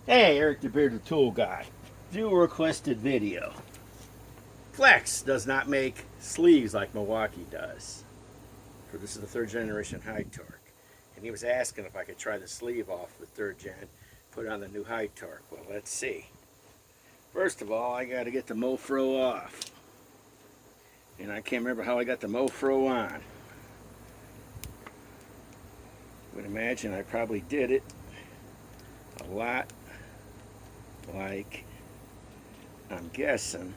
Hey, Eric the Bearded Tool Guy. Do a requested video. Flex does not make sleeves like Milwaukee does. For this is the third generation high torque. And he was asking if I could try the sleeve off the third gen, put on the new high torque. Well, let's see. First of all, I got to get the mofro off. And I can't remember how I got the mofro on. I would imagine I probably did it a lot like, I'm guessing,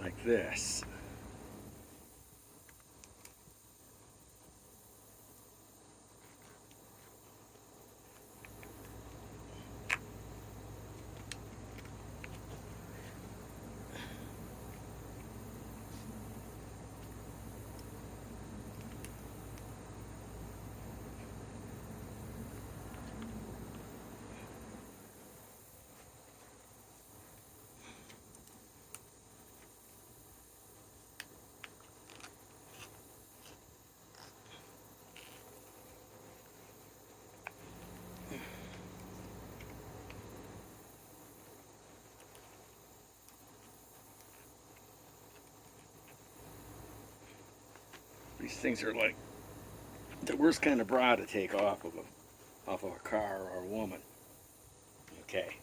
like this. These things are like the worst kind of bra to take off of a car or a woman. Okay,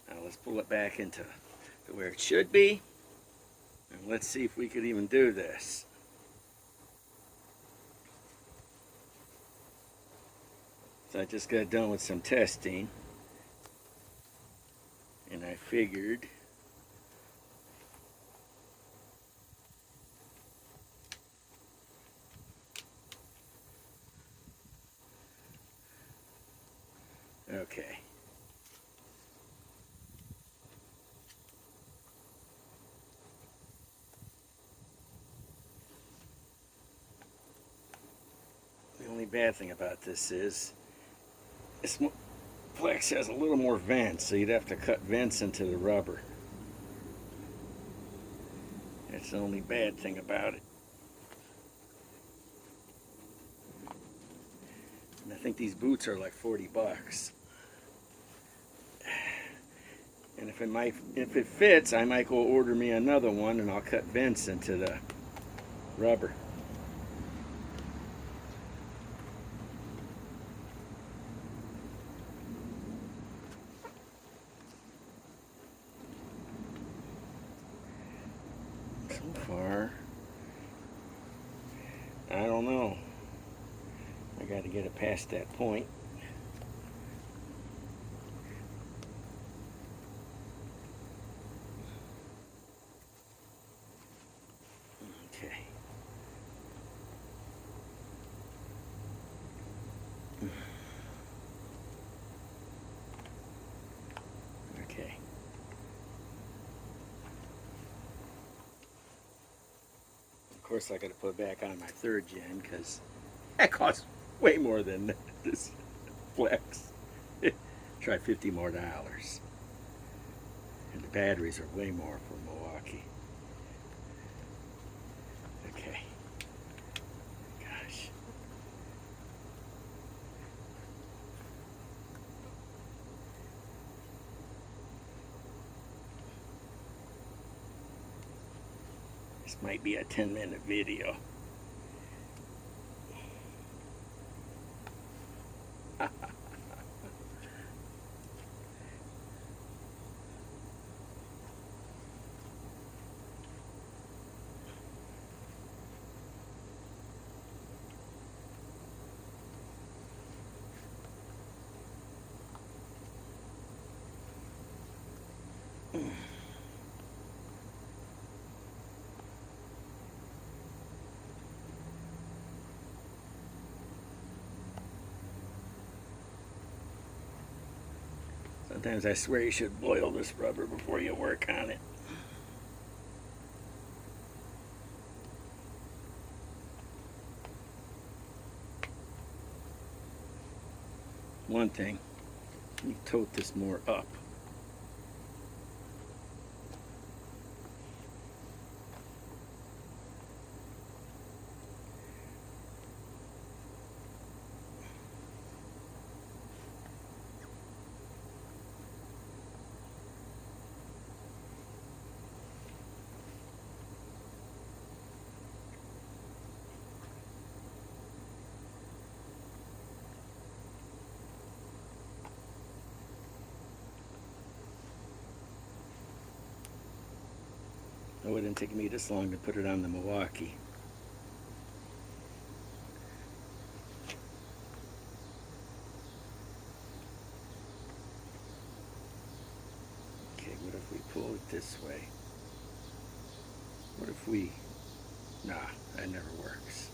now let's pull it back into to where it should be, and let's see if we could even do this. So I just got done with some testing, and I figured okay. The only bad thing about this is this flex has a little more vents, so you'd have to cut vents into the rubber. That's the only bad thing about it. And I think these boots are like 40 bucks. And if it fits, I might go order me another one, and I'll cut vents into the rubber. So far, I don't know. I got to get it past that point. Okay. Okay. Of course, I got to put it back on my third gen because that costs way more than this flex. Try $50 more. And the batteries are way more for Milwaukee. Okay. Gosh. This might be a 10-minute video. Sometimes I swear you should boil this rubber before you work on it. One thing, you tote this more up. know it didn't take me this long to put it on the Milwaukee. Okay, what if we pull it this way? What if we... Nah, that never works.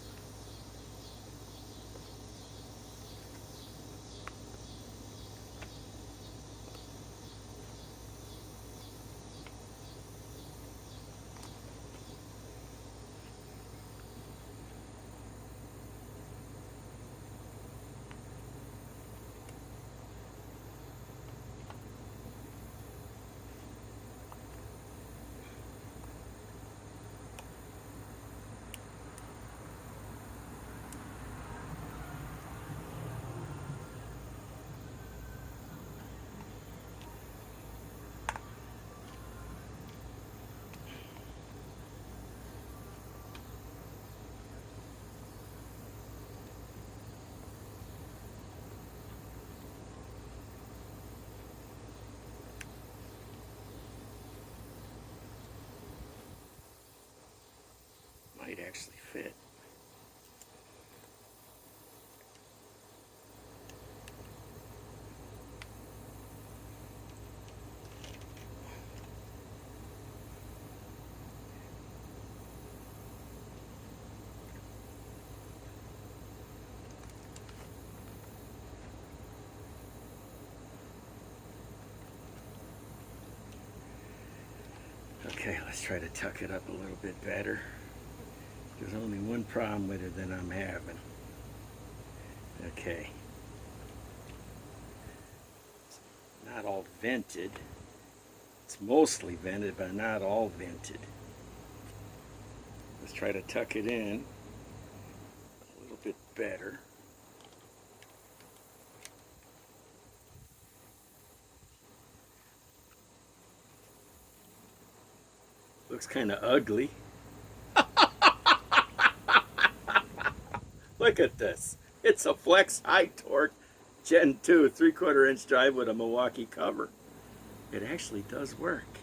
Might actually fit. Okay, let's try to tuck it up a little bit better. There's only one problem with it that I'm having. Okay. It's not all vented. It's mostly vented, but not all vented. Let's try to tuck it in a little bit better. Looks kind of ugly. Look at this. It's a Flex High Torque Gen 2 3/4 inch drive with a Milwaukee cover. It actually does work.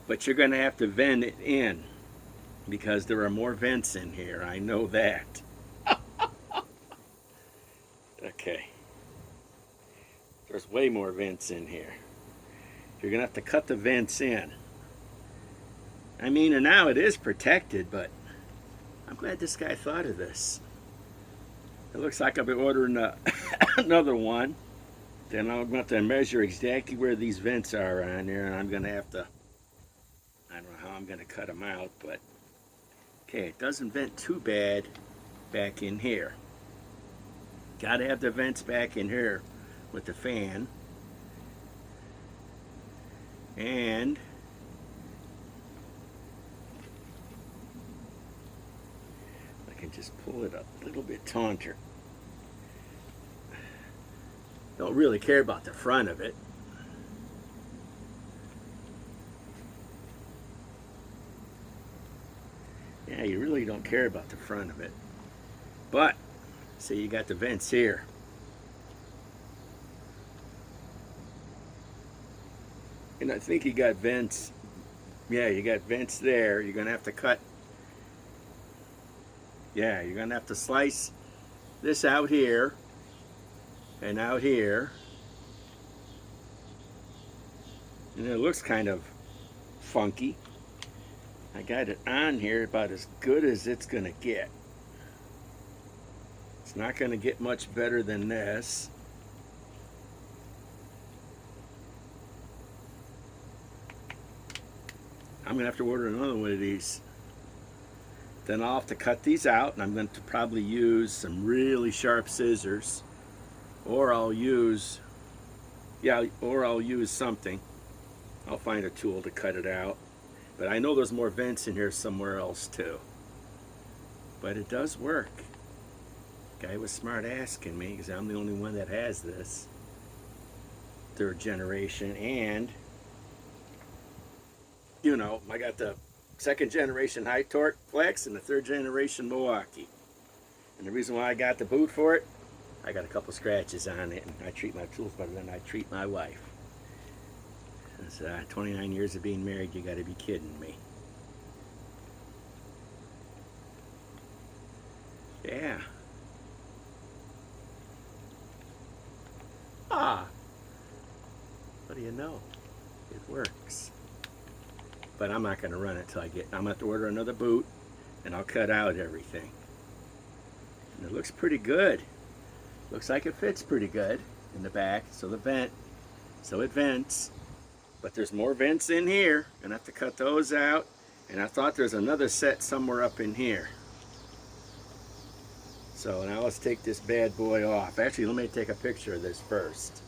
But you're going to have to vent it in because there are more vents in here. I know that. Okay. There's way more vents in here. You're going to have to cut the vents in. I mean, and now it is protected, but I'm glad this guy thought of this. It looks like I'll be ordering another one. Then I'm going to have to measure exactly where these vents are on there, and I'm going to have to, I don't know how I'm going to cut them out, but okay, it doesn't vent too bad back in here. Got to have the vents back in here with the fan. And I can just pull it up a little bit taunter. Don't really care about the front of it. Yeah, you really don't care about the front of it. But, see, you got the vents here. And I think you got vents. Yeah, you got vents there. You're going to have to cut. Yeah, you're going to have to slice this out here and out here. And it looks kind of funky. I got it on here about as good as it's going to get. It's not going to get much better than this. I'm going to have to order another one of these. Then I'll have to cut these out, and I'm going to probably use some really sharp scissors, or I'll use, or I'll use something. I'll find a tool to cut it out. But I know there's more vents in here somewhere else too. But it does work. Guy was smart asking me, because I'm the only one that has this 3rd generation, and you know, I got the 2nd generation High Torque Flex and the 3rd generation Milwaukee. And the reason why I got the boot for it, I got a couple scratches on it, and I treat my tools better than I treat my wife. It's 29 years of being married, you got to be kidding me. Yeah. Ah, what do you know? It works. But I'm not going to run it till I'm going to have to order another boot, and I'll cut out everything. And it looks pretty good. Looks like it fits pretty good in the back. So it vents. But there's more vents in here. Gonna have to cut those out. And I thought there's another set somewhere up in here. So now let's take this bad boy off. Actually, let me take a picture of this first.